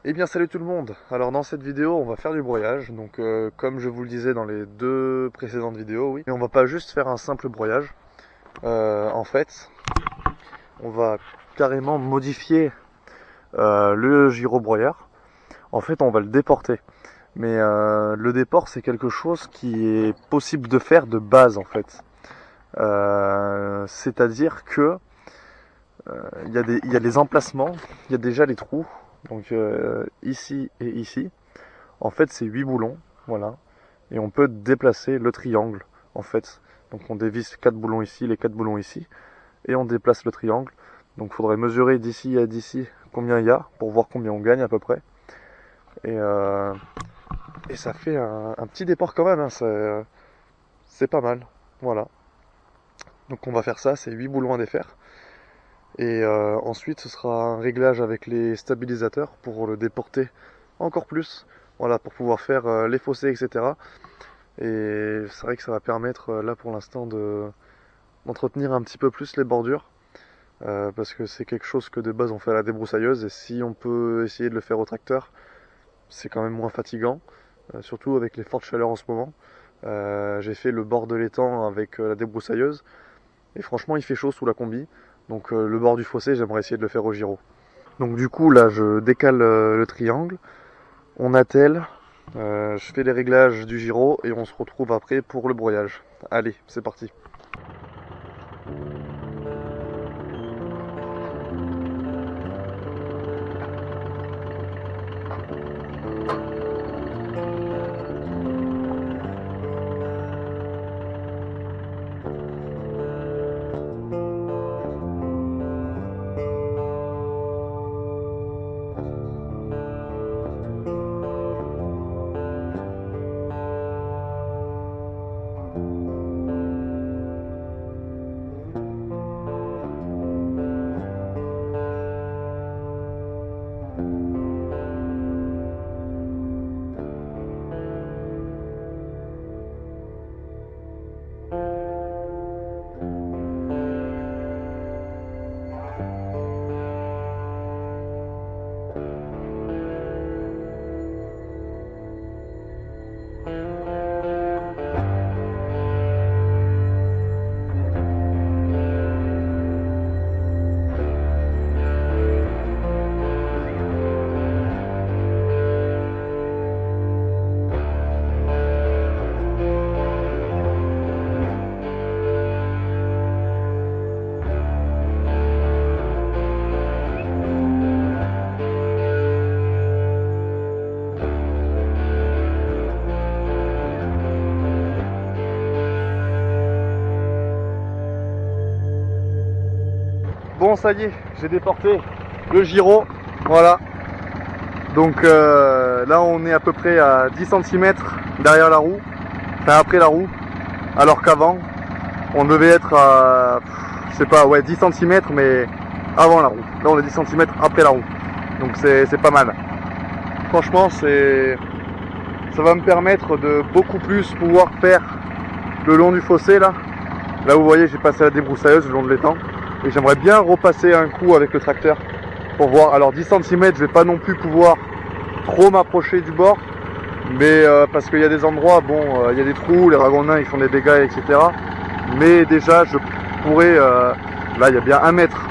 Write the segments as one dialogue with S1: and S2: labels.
S1: Eh bien salut tout le monde. Alors dans cette vidéo on va faire du broyage. Donc comme je vous le disais dans les deux précédentes vidéos, oui. Mais on va pas juste faire un simple broyage. En fait on va carrément modifier le gyrobroyeur. En fait on va le déporter. Mais le déport c'est quelque chose qui est possible de faire de base en fait. C'est-à-dire que il y a les emplacements, il y a déjà les trous. Donc ici et ici, en fait c'est 8 boulons, voilà, et on peut déplacer le triangle en fait. Donc on dévisse 4 boulons ici, les 4 boulons ici, et on déplace le triangle. Donc il faudrait mesurer d'ici à d'ici combien il y a, pour voir combien on gagne à peu près. Et ça fait un petit départ quand même, hein, c'est pas mal, voilà. Donc on va faire ça, c'est 8 boulons à défaire. Et ensuite ce sera un réglage avec les stabilisateurs pour le déporter encore plus, voilà, pour pouvoir faire les fossés, etc. Et c'est vrai que ça va permettre là pour l'instant d'entretenir un petit peu plus les bordures, parce que c'est quelque chose que de base on fait à la débroussailleuse, et si on peut essayer de le faire au tracteur, c'est quand même moins fatigant, surtout avec les fortes chaleurs en ce moment. J'ai fait le bord de l'étang avec la débroussailleuse, et franchement il fait chaud sous la combi. Donc le bord du fossé, j'aimerais essayer de le faire au gyro. Donc du coup là je décale le triangle, on attelle, je fais les réglages du gyro et on se retrouve après pour le broyage. Allez, c'est parti. Bon ça y est, j'ai déporté le gyro, voilà. Donc là on est à peu près à 10 cm derrière la roue, enfin après la roue, alors qu'avant on devait être à, je sais pas, ouais 10 cm mais avant la roue. Là on est 10 cm après la roue, donc c'est pas mal. Franchement ça va me permettre de beaucoup plus pouvoir faire le long du fossé là. Là vous voyez j'ai passé la débroussailleuse le long de l'étang. Et j'aimerais bien repasser un coup avec le tracteur pour voir. Alors 10 cm, je vais pas non plus pouvoir trop m'approcher du bord, mais parce qu'il y a des endroits, bon, il y a des trous, les ragondins ils font des dégâts, etc. Mais déjà, je pourrais, là il y a bien 1 mètre,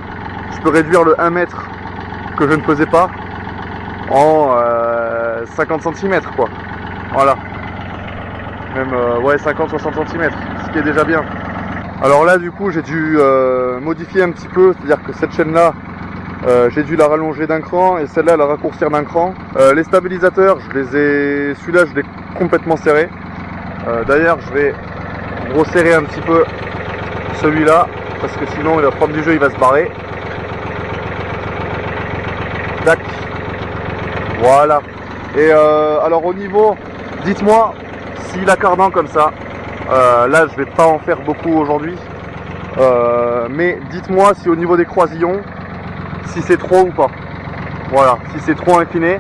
S1: je peux réduire le 1 mètre que je ne faisais pas en 50 cm quoi. Voilà. Même ouais 50-60 cm, ce qui est déjà bien. Alors là du coup j'ai dû modifier un petit peu, c'est-à-dire que cette chaîne là j'ai dû la rallonger d'un cran et celle-là la raccourcir d'un cran. Les stabilisateurs, celui-là je l'ai complètement serré. D'ailleurs je vais resserrer un petit peu celui-là parce que sinon il va prendre du jeu, il va se barrer. Tac. Voilà. Et alors au niveau, dites-moi s'il a cardant comme ça. Là je vais pas en faire beaucoup aujourd'hui, mais dites-moi si au niveau des croisillons si c'est trop ou pas, voilà, si c'est trop incliné.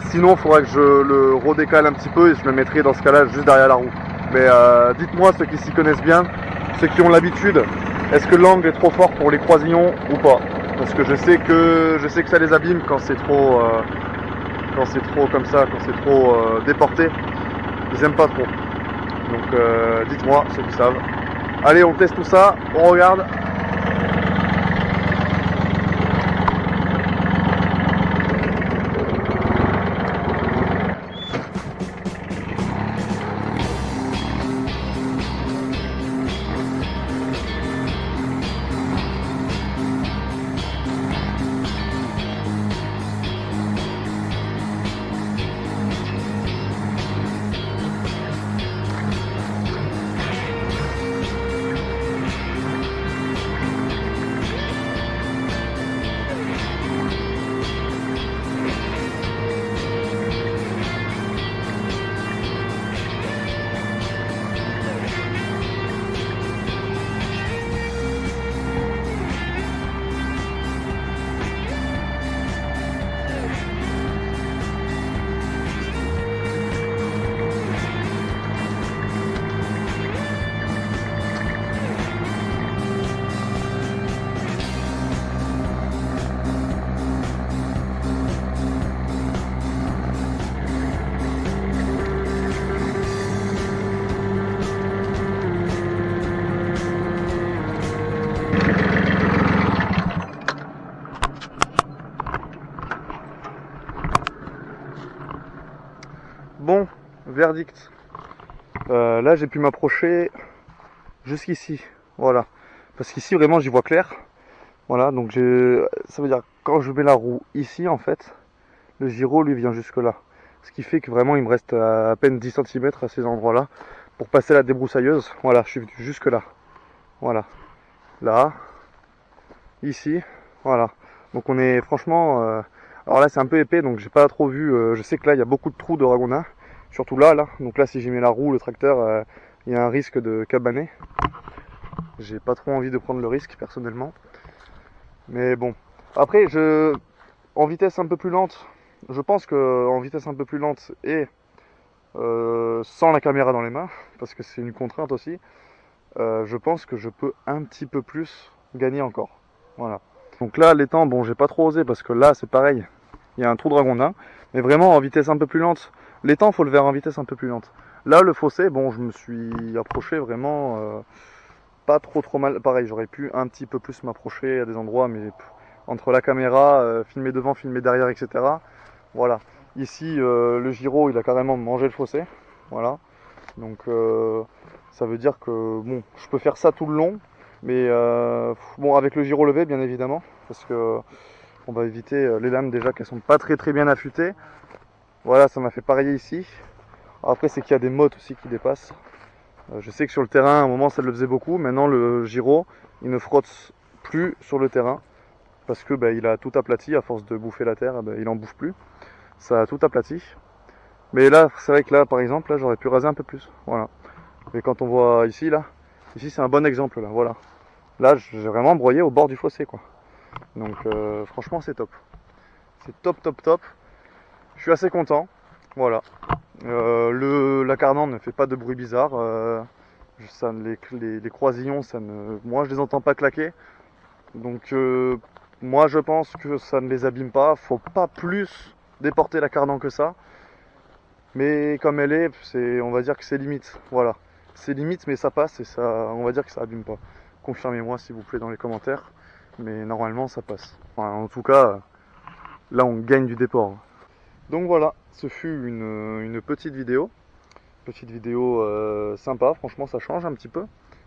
S1: Sinon il faudra que je le redécale un petit peu et je le mettrai dans ce cas là juste derrière la roue. Mais dites-moi ceux qui s'y connaissent bien, ceux qui ont l'habitude, est-ce que l'angle est trop fort pour les croisillons ou pas, parce que je sais que ça les abîme quand c'est trop quand c'est trop comme ça, quand c'est trop déporté, ils aiment pas trop. Donc dites-moi ceux qui savent. Allez, on teste tout ça, on regarde. Bon, verdict. Là j'ai pu m'approcher jusqu'ici, voilà. Parce qu'ici vraiment j'y vois clair. Voilà, donc ça veut dire quand je mets la roue ici en fait, le gyro lui vient jusque là. Ce qui fait que vraiment il me reste à peine 10 cm à ces endroits là pour passer la débroussailleuse. Voilà, je suis venu jusque là. Voilà. Là, ici, voilà. Donc on est franchement... alors là c'est un peu épais donc j'ai pas trop vu, je sais que là il y a beaucoup de trous de Ragondin. Surtout là, donc là si j'y mets la roue, le tracteur, il y a un risque de cabaner. J'ai pas trop envie de prendre le risque personnellement. Mais bon. Après, en vitesse un peu plus lente, je pense que en vitesse un peu plus lente et sans la caméra dans les mains, parce que c'est une contrainte aussi, je pense que je peux un petit peu plus gagner encore. Voilà. Donc là, l'étang, bon, j'ai pas trop osé parce que là, c'est pareil. Il y a un trou de Ragondin, mais vraiment en vitesse un peu plus lente. L'étang, faut le faire en vitesse un peu plus lente. Là, le fossé, bon, je me suis approché vraiment pas trop mal. Pareil, j'aurais pu un petit peu plus m'approcher à des endroits, mais entre la caméra, filmer devant, filmer derrière, etc. Voilà. Ici, le gyro, il a carrément mangé le fossé. Voilà. Donc, ça veut dire que, bon, je peux faire ça tout le long, mais bon, avec le gyro levé, bien évidemment, parce que on va éviter les lames déjà qu'elles sont pas très bien affûtées. Voilà, ça m'a fait parier ici. Après, c'est qu'il y a des mottes aussi qui dépassent. Je sais que sur le terrain, à un moment, ça le faisait beaucoup. Maintenant, le gyro, il ne frotte plus sur le terrain parce que il a tout aplati. À force de bouffer la terre, il en bouffe plus. Ça a tout aplati. Mais là, c'est vrai que là, par exemple, là, j'aurais pu raser un peu plus. Voilà. Et quand on voit ici, là, ici, c'est un bon exemple. Là, voilà. Là, j'ai vraiment broyé au bord du fossé, quoi. Donc, franchement, c'est top. C'est top. Je suis assez content. Voilà. La cardan ne fait pas de bruit bizarre. Les croisillons, moi je les entends pas claquer. Donc moi je pense que ça ne les abîme pas. Faut pas plus déporter la cardan que ça. Mais comme elle est, on va dire que c'est limite. Voilà. C'est limite mais ça passe et ça, on va dire que ça abîme pas. Confirmez-moi s'il vous plaît dans les commentaires. Mais normalement ça passe. Enfin, en tout cas, là on gagne du déport. Donc voilà, ce fut une petite vidéo. Petite vidéo sympa, franchement ça change un petit peu.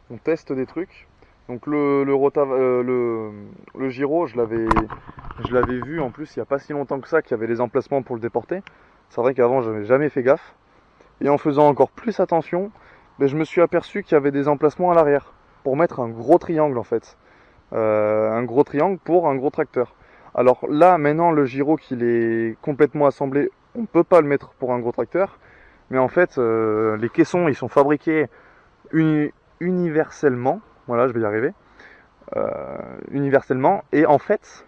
S1: On teste des trucs. Donc le gyro, je l'avais vu en plus il n'y a pas si longtemps que ça qu'il y avait les emplacements pour le déporter. C'est vrai qu'avant je n'avais jamais fait gaffe. Et en faisant encore plus attention, je me suis aperçu qu'il y avait des emplacements à l'arrière pour mettre un gros triangle en fait. Un gros triangle pour un gros tracteur. Alors là maintenant le gyro qu'il est complètement assemblé, on ne peut pas le mettre pour un gros tracteur. Mais en fait, les caissons, ils sont fabriqués universellement. Voilà, je vais y arriver. Universellement. Et en fait,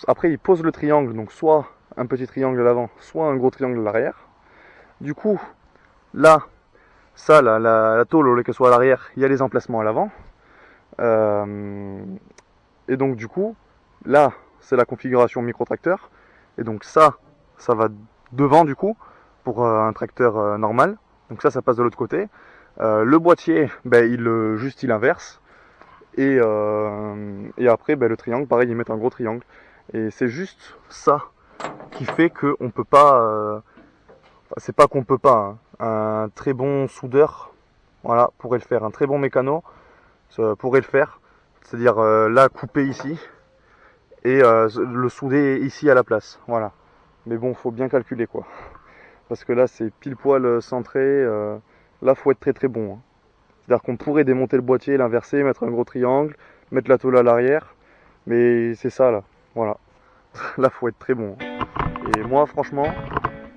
S1: après, ils posent le triangle. Donc, soit un petit triangle à l'avant, soit un gros triangle à l'arrière. Du coup, là, ça, la tôle, au lieu qu'elle soit à l'arrière, il y a les emplacements à l'avant. Et donc, du coup, là, c'est la configuration micro-tracteur. Et donc, ça, ça va devant du coup, pour un tracteur normal. Donc ça passe de l'autre côté. Le boîtier, ben, il inverse. Et après, ben, le triangle, pareil, ils mettent un gros triangle. Et c'est juste ça qui fait qu'on peut pas... c'est pas qu'on peut pas, hein. Un très bon soudeur, voilà, pourrait le faire. Un très bon mécano pourrait le faire. C'est-à-dire là, couper ici et le souder ici à la place. Voilà. Mais bon, faut bien calculer quoi. Parce que là, c'est pile poil centré. Là, faut être très très bon, hein. C'est-à-dire qu'on pourrait démonter le boîtier, l'inverser, mettre un gros triangle, mettre la tôle à l'arrière. Mais c'est ça là. Voilà. Là, faut être très bon, hein. Et moi, franchement,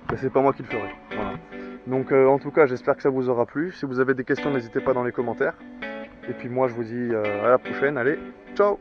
S1: ben, c'est pas moi qui le ferai. Voilà. Donc, en tout cas, j'espère que ça vous aura plu. Si vous avez des questions, n'hésitez pas dans les commentaires. Et puis moi, je vous dis à la prochaine. Allez, ciao!